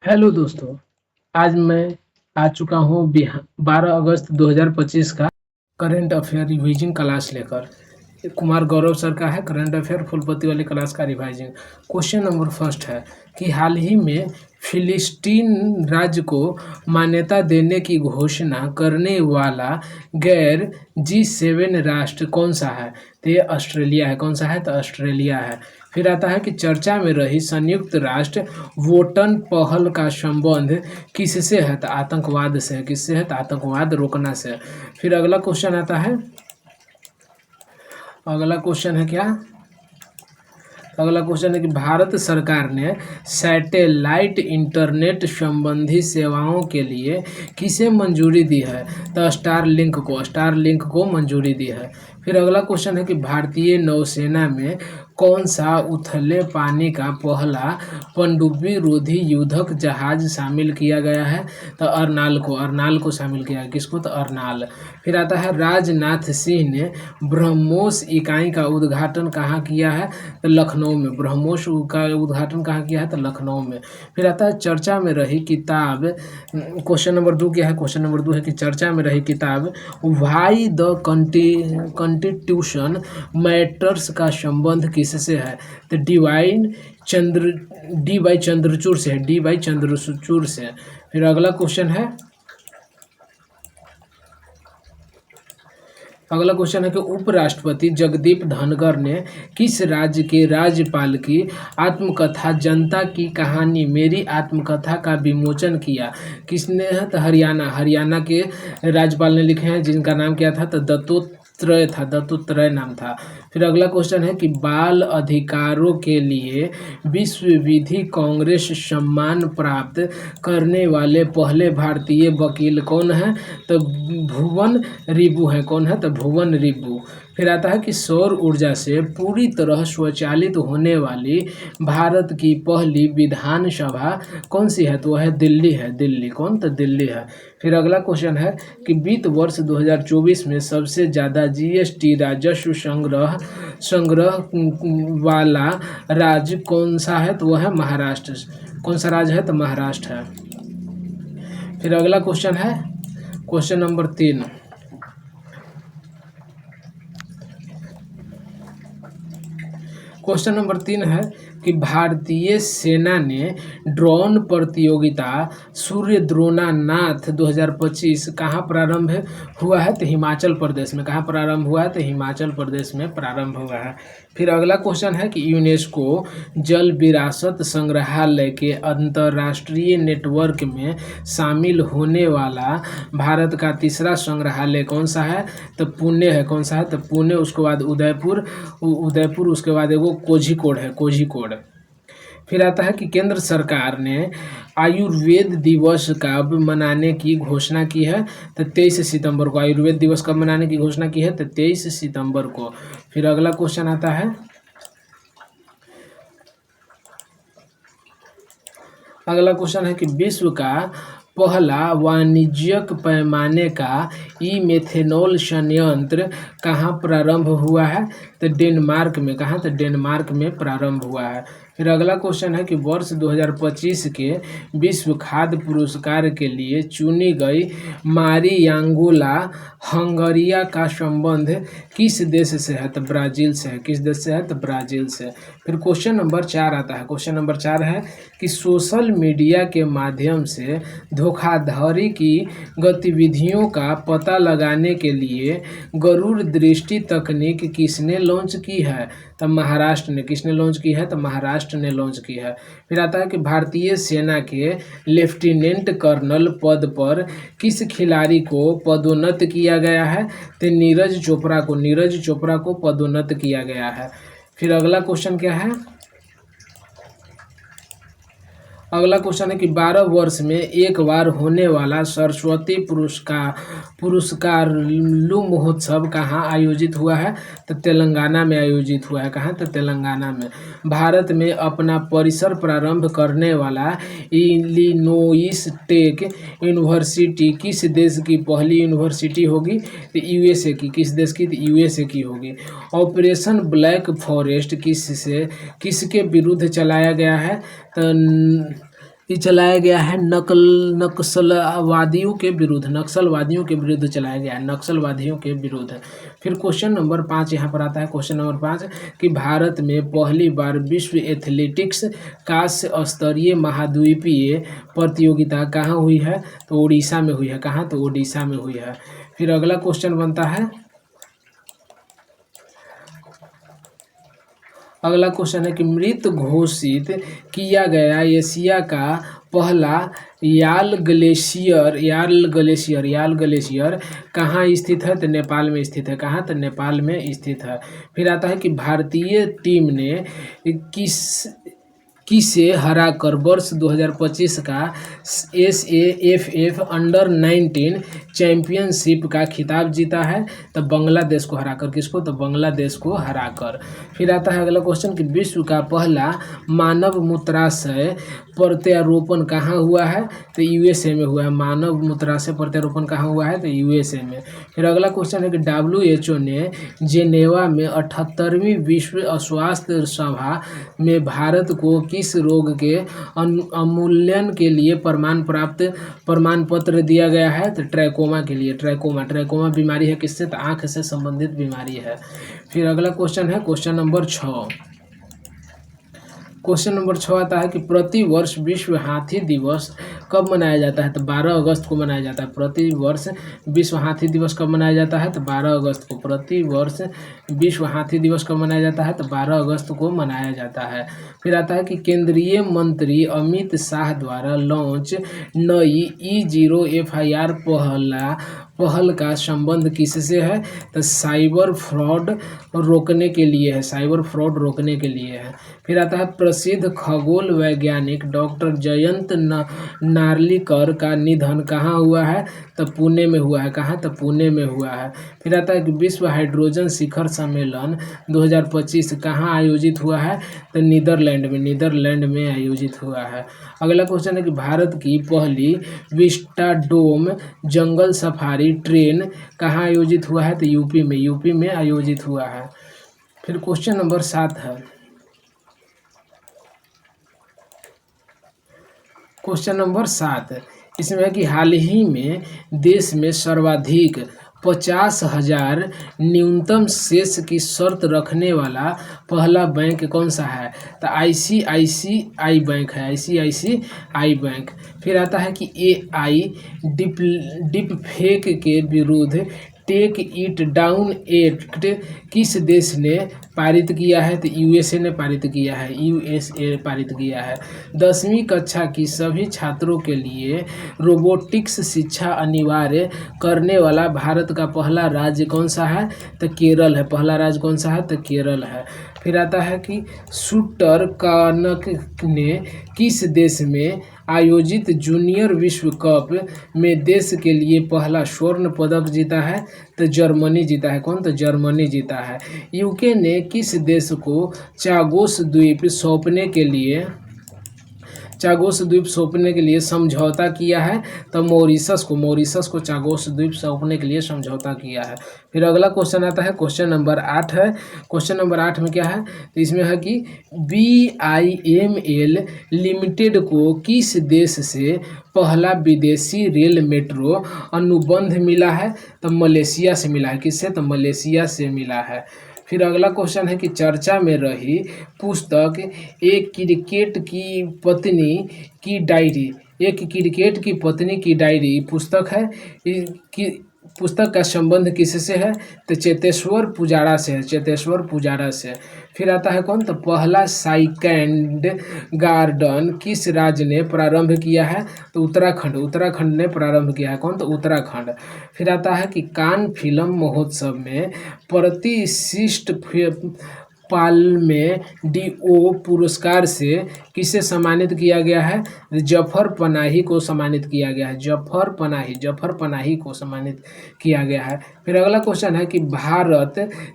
Hello दोस्तों। आज मैं आ चुका हूँ 12 अगस्त 2025 का करंट अफेयर रिवीजन क्लास लेकर। ये कुमार गौरव सर का है करंट अफेयर फुलपति वाली क्लास का रिवाइजन। क्वेश्चन नंबर फर्स्ट है कि हाल ही में फिलिस्तीन राज्य को मान्यता देने की घोषणा करने वाला गैर G7 राष्ट्र कौन सा है? तो ये ऑस्ट्रेलिया है। कौन सा है? तो ऑस्ट्रेलिया है। फिर आता है कि चर्चा में रही संयुक्त राष्ट्र वोटन पहल का संबंध किससे है? तो आतंकवाद से है। किससे है? तो आतंकवाद रोकना से है। फिर अगला क्वेश्चन आता है, अगला क्वेश्चन है क्या? अगला क्वेश्चन है कि भारत सरकार ने सैटेलाइट इंटरनेट संबंधी सेवाओं के लिए किसे मंजूरी दी है? तो स्टारलिंक को मंजूरी दी है। फिर अगला क्वेश्चन है कि भारतीय नौसेना में कौन सा उथले पानी का पहला पनडुब्बी रोधी युद्धक जहाज शामिल किया गया है? तो अर्नाल को शामिल किया है। किसको? तो अर्नाल। फिर आता है राजनाथ सिंह ने ब्रह्मोस इकाई का उद्घाटन कहाँ किया है? तो लखनऊ में। ब्रह्मोस का उद्घाटन कहाँ किया है? तो लखनऊ में। फिर आता है चर्चा में रही किताब। क्वेश्चन नंबर 2 क्या है? क्वेश्चन नंबर 2 है कि चर्चा में रही किताब व्हाई द कॉन्स्टिट्यूशन मैटर्स का संबंध किससे है? तो डी वाई चंद्रचूड़ से है। डी वाई चंद्रचूड़ से। फिर अगला क्वेश्चन है, अगला क्वेश्चन है कि उपराष्ट्रपति जगदीप धनखड़ ने किस राज्य के राज्यपाल की आत्मकथा जनता की कहानी मेरी आत्मकथा का विमोचन किया? किसने है? तो हरियाणा के राज्यपाल ने लिखे हैं, जिनका नाम क्या था? तो दत्तात्रेय नाम था। फिर अगला क्वेश्चन है कि बाल अधिकारों के लिए विश्व विधि कांग्रेस सम्मान प्राप्त करने वाले पहले भारतीय वकील कौन है? तो भुवन रिबू है। कौन है? तो भुवन रिबू। फिर आता है कि सौर ऊर्जा से पूरी तरह स्वचालित होने वाली भारत की पहली विधानसभा कौन सी है? तो वह है दिल्ली है। दिल्ली। कौन? तो दिल्ली है। फिर अगला क्वेश्चन है कि वित्त वर्ष 2024 में सबसे ज़्यादा GST राजस्व संग्रह वाला राज्य कौन सा है? तो वह है महाराष्ट्र। कौन सा राज्य है? तो महाराष्ट्र है। फिर अगला क्वेश्चन है क्वेश्चन नंबर 3। क्वेश्चन नंबर 3 है कि भारतीय सेना ने ड्रोन प्रतियोगिता सूर्यद्रोणानाथ 2025 कहाँ प्रारंभ हुआ है? तो हिमाचल प्रदेश में। कहाँ प्रारंभ हुआ है? तो हिमाचल प्रदेश में प्रारंभ हुआ है। फिर अगला क्वेश्चन है कि यूनेस्को जल विरासत संग्रहालय के अंतर्राष्ट्रीय नेटवर्क में शामिल होने वाला भारत का तीसरा संग्रहालय कौन सा है? तो पुणे है। कौन सा है? तो पुणे। उसके बाद उदयपुर, उसके बाद एगो कोझिकोड है। कोझिकोड। फिर आता है कि केंद्र सरकार ने आयुर्वेद दिवस कब मनाने की घोषणा की है? तो 23 सितंबर को। आयुर्वेद दिवस कब मनाने की घोषणा की है? तो 23 सितंबर को। फिर अगला क्वेश्चन आता है, अगला क्वेश्चन है कि विश्व का पहला वाणिज्यिक पैमाने का मेथेनॉल संयंत्र कहाँ प्रारंभ हुआ है? तो डेनमार्क में। कहाँ? तो डेनमार्क में प्रारंभ हुआ है। फिर अगला क्वेश्चन है कि वर्ष 2025 के विश्व खाद्य पुरस्कार के लिए चुनी गई मारियांगोला हंगरिया का संबंध किस देश से है? तो ब्राज़ील से है। किस देश से है? तो ब्राज़ील से। फिर क्वेश्चन नंबर 4 आता है। क्वेश्चन नंबर 4 है कि सोशल मीडिया के माध्यम से धोखाधड़ी की गतिविधियों का पता लगाने के लिए गरुड़ दृष्टि तकनीक किसने लॉन्च की है? तो महाराष्ट्र ने। किसने लॉन्च की है? तो महाराष्ट्र ने लॉन्च की है। फिर आता है कि भारतीय सेना के लेफ्टिनेंट कर्नल पद पर किस खिलाड़ी को पदोन्नत किया गया है? तो नीरज चोपड़ा को पदोन्नत किया गया है। फिर अगला क्वेश्चन क्या है? अगला क्वेश्चन है कि 12 वर्ष में एक बार होने वाला सरस्वती पुरस्कार महोत्सव कहाँ आयोजित हुआ है? तो तेलंगाना में आयोजित हुआ है। कहाँ? तो तेलंगाना में। भारत में अपना परिसर प्रारंभ करने वाला इलिनोइस टेक यूनिवर्सिटी किस देश की पहली यूनिवर्सिटी होगी? तो USA की। किस देश की? तो USA की होगी। ऑपरेशन ब्लैक फॉरेस्ट किसके विरुद्ध चलाया गया है? तो ये चलाया गया है नक्सलवादियों के विरुद्ध, नक्सलवादियों के विरुद्ध चलाया गया है, नक्सलवादियों के विरुद्ध। फिर क्वेश्चन नंबर 5 यहाँ पर आता है। क्वेश्चन नंबर 5 कि भारत में पहली बार विश्व एथलेटिक्स कांस्य स्तरीय महाद्वीपीय प्रतियोगिता कहाँ हुई है? तो उड़ीसा में हुई है। कहाँ? तो उड़ीसा में हुई है। फिर अगला क्वेश्चन बनता है, अगला क्वेश्चन है कि मृत घोषित किया गया एशिया का पहला याल ग्लेशियर कहाँ स्थित है? तो नेपाल में स्थित है। कहाँ? तो नेपाल में स्थित है। फिर आता है कि भारतीय टीम ने किसे हराकर वर्ष 2025 का SAFF अंडर-19 चैंपियनशिप का खिताब जीता है? तो बांग्लादेश को हराकर। किसको? तो बांग्लादेश को हराकर। फिर आता है अगला क्वेश्चन कि विश्व का पहला मानव मूत्राशय प्रत्यारोपण कहाँ हुआ है? तो USA में हुआ है। मानव मूत्राशय प्रत्यारोपण कहाँ हुआ है? तो USA में। फिर अगला क्वेश्चन है कि WHO ने जेनेवा में 78वीं विश्व स्वास्थ्य सभा में भारत को किस रोग के उन्मूलन के लिए प्रमाण पत्र दिया गया है? तो ट्रैकोमा के लिए। ट्रैकोमा बीमारी है किससे? तो आँख से संबंधित बीमारी है। फिर अगला क्वेश्चन है क्वेश्चन नंबर 6। क्वेश्चन नंबर 6 आता है कि प्रतिवर्ष विश्व हाथी दिवस कब मनाया जाता है? तो 12 अगस्त को मनाया जाता है। प्रतिवर्ष विश्व हाथी दिवस कब मनाया जाता है? तो 12 अगस्त को। प्रतिवर्ष विश्व हाथी दिवस कब मनाया जाता है? तो 12 अगस्त को मनाया जाता है। फिर आता है कि केंद्रीय मंत्री अमित शाह द्वारा लॉन्च नई E0 FIR पहल का संबंध किससे है? तो साइबर फ्रॉड रोकने के लिए है। साइबर फ्रॉड रोकने के लिए है। फिर आता है प्रसिद्ध खगोल वैज्ञानिक डॉक्टर जयंत नार्लिकर का निधन कहाँ हुआ है? तो पुणे में हुआ है। कहाँ? तो पुणे में हुआ है। फिर आता है कि विश्व हाइड्रोजन शिखर सम्मेलन 2025 कहाँ आयोजित हुआ है? तो नीदरलैंड में आयोजित हुआ है। अगला क्वेश्चन है कि भारत की पहली विस्टाडोम जंगल सफारी ट्रेन कहाँ आयोजित हुआ है? तो यूपी में आयोजित हुआ है। फिर क्वेश्चन नंबर 7 है। क्वेश्चन नंबर 7 इसमें है कि हाल ही में देश में सर्वाधिक 50,000 न्यूनतम शेष की शर्त रखने वाला पहला बैंक कौन सा है? तो ICICI बैंक है। ICICI bank. फिर आता है कि AI डिपफेक के विरुद्ध टेक इट डाउन एक्ट किस देश ने पारित किया है? तो USA ने पारित किया है। USA पारित किया है। 10वीं कक्षा की सभी छात्रों के लिए रोबोटिक्स शिक्षा अनिवार्य करने वाला भारत का पहला राज्य कौन सा है? तो केरल है। पहला राज्य कौन सा है? तो केरल है। फिर आता है कि शूटर कानक ने किस देश में आयोजित जूनियर विश्व कप में देश के लिए पहला स्वर्ण पदक जीता है? तो जर्मनी जीता है। कौन? तो जर्मनी जीता है। UK ने किस देश को चागोस द्वीप सौंपने के लिए समझौता किया है? तो मॉरिशस को चागोस द्वीप सौंपने के लिए समझौता किया है। फिर अगला क्वेश्चन आता है क्वेश्चन नंबर 8 है। क्वेश्चन नंबर 8 में क्या है? तो इसमें है कि BIML लिमिटेड को किस देश से पहला विदेशी रेल मेट्रो अनुबंध मिला है? तो मलेशिया से मिला है। किससे? तो मलेशिया से मिला है। फिर अगला क्वेश्चन है कि चर्चा में रही पुस्तक एक क्रिकेट की पत्नी की डायरी पुस्तक है कि पुस्तक का संबंध किससे है? तो चेतेश्वर पुजारा से। फिर आता है कौन? तो पहला साइकेंड गार्डन किस राज्य ने प्रारंभ किया है? तो उत्तराखंड ने प्रारंभ किया है। कौन? तो उत्तराखंड। फिर आता है कि कान फिल्म महोत्सव में प्रतिष्ठित पाल्मे डीओ पुरस्कार से किसे सम्मानित किया गया है? जफर पनाही को सम्मानित किया गया है। जफर पनाही को सम्मानित किया गया है। फिर अगला क्वेश्चन है कि भारत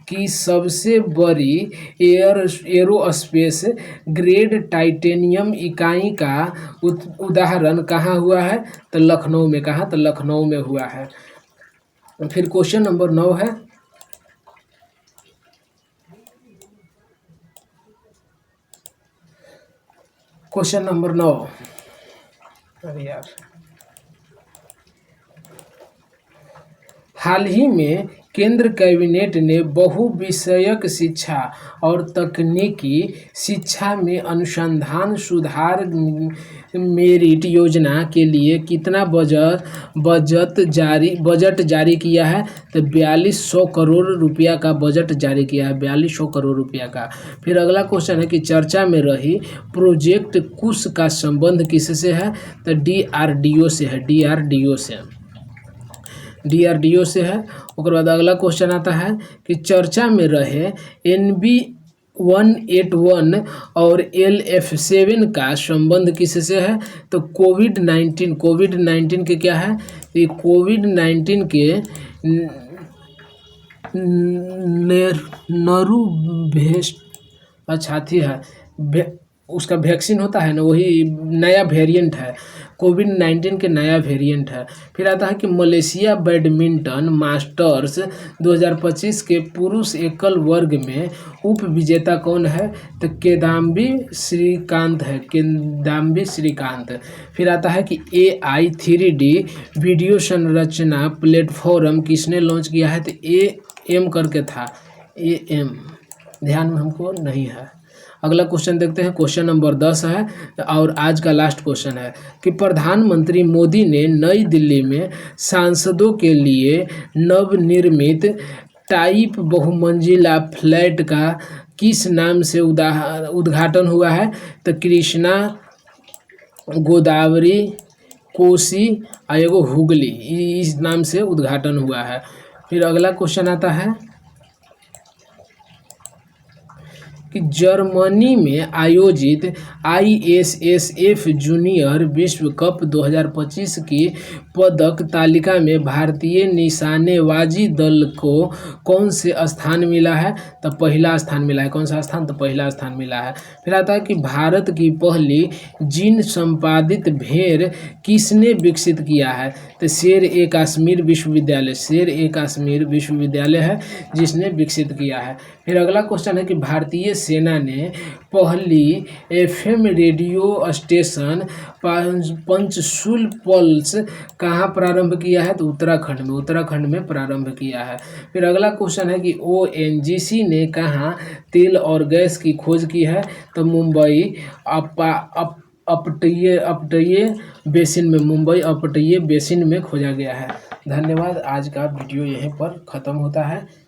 की सबसे बड़ी एरोस्पेस ग्रेड टाइटेनियम इकाई का उदाहरण कहाँ हुआ है? तो लखनऊ में। कहाँ? तो लखनऊ में हुआ है। फिर क्वेश्चन नंबर 9 है। क्वेश्चन नंबर 9 अरे यार, हाल ही में केंद्र कैबिनेट ने बहुविषयक शिक्षा और तकनीकी शिक्षा में अनुसंधान सुधार मेरिट योजना के लिए कितना बजट जारी किया है? तो 4200 करोड़ रुपया का बजट जारी किया है, 4200 करोड़ रुपया का। फिर अगला क्वेश्चन है कि चर्चा में रही प्रोजेक्ट कुश का संबंध किससे है? तो DRDO से है, DRDO से है। उसके बाद अगला क्वेश्चन आता है कि चर्चा में रहे NB181 और LF7 का संबंध किससे है? तो कोविड-19 के क्या है? ये कोविड-19 के छाती है, उसका वैक्सीन होता है ना, वही नया वेरिएंट है, कोविड-19 के नया वेरिएंट है। फिर आता है कि मलेशिया बैडमिंटन मास्टर्स 2025 के पुरुष एकल वर्ग में उप विजेता कौन है? तो किदाम्बी श्रीकांत है, किदाम्बी श्रीकांत। फिर आता है कि AI 3D वीडियो संरचना प्लेटफॉर्म किसने लॉन्च किया है? तो AM करके था, AM ध्यान में हमको नहीं है। अगला क्वेश्चन देखते हैं, क्वेश्चन नंबर 10 है और आज का लास्ट क्वेश्चन है कि प्रधानमंत्री मोदी ने नई दिल्ली में सांसदों के लिए नवनिर्मित टाइप बहुमंजिला फ्लैट का किस नाम से उद्घाटन हुआ है? तो कृष्णा, गोदावरी, कोसी एगो हुगली, इस नाम से उद्घाटन हुआ है। फिर अगला क्वेश्चन आता है कि जर्मनी में आयोजित ISSF जूनियर विश्व कप 2025 की पदक तालिका में भारतीय निशानेबाजी दल को कौन से स्थान मिला है? तो पहला स्थान मिला है। कौन सा स्थान? तो पहला स्थान मिला है। फिर आता है कि भारत की पहली जीन संपादित भेड़ किसने विकसित किया है? तो शेर-ए-काश्मीर विश्वविद्यालय है जिसने विकसित किया है। फिर अगला क्वेश्चन है कि भारतीय सेना ने पहली FM रेडियो स्टेशन पंचशूल पल्स कहाँ प्रारंभ किया है? तो उत्तराखंड में प्रारंभ किया है। फिर अगला क्वेश्चन है कि ONGC ने कहाँ तेल और गैस की खोज की है? तो मुंबई अपतटीय बेसिन में खोजा गया है। धन्यवाद। आज का वीडियो यहीं पर ख़त्म होता है।